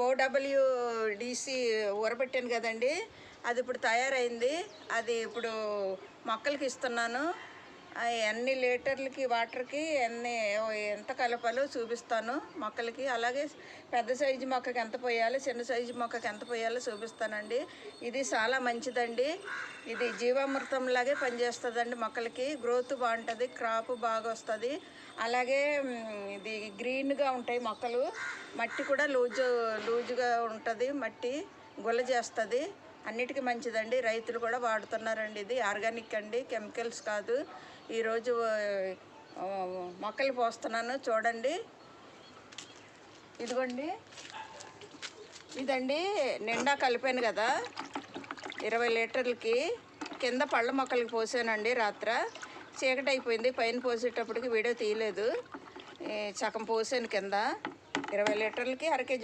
ఓడబ్ల్యూడిసి ఊరబెట్టాను కదండి, అది ఇప్పుడు తయారైంది. అది ఇప్పుడు మొక్కలకి ఇస్తున్నాను. ఎన్ని లీటర్లకి వాటర్కి ఎంత కలపాలో చూపిస్తాను మొక్కలకి. అలాగే పెద్ద సైజు మొక్కకి ఎంత పోయాలో, చిన్న సైజు మొక్కకి ఎంత పోయాలో చూపిస్తానండి. ఇది చాలా మంచిదండి. ఇది జీవామృతంలాగే పనిచేస్తుందండి. మొక్కలకి గ్రోత్ బాగుంటుంది, క్రాప్ బాగా వస్తుంది. అలాగే ఇది గ్రీన్గా ఉంటాయి మొక్కలు. మట్టి కూడా లూజుగా ఉంటుంది. మట్టి గుల్ల చేస్తుంది. అన్నిటికీ మంచిదండి. రైతులు కూడా వాడుతున్నారండి. ఇది ఆర్గానిక్ అండి, కెమికల్స్ కాదు. ఈరోజు మొక్కలు పోస్తున్నాను చూడండి. ఇదిగోండి, ఇదండి నిండా కలిపాను కదా 20 లీటర్లకి. కింద పళ్ళ మొక్కలకి పోసానండి. రాత్ర చీకటి అయిపోయింది, పైన పోసేటప్పటికి వీడియో తీయలేదు. సగం పోసాను కింద. 20 లీటర్లకి అర కేజీ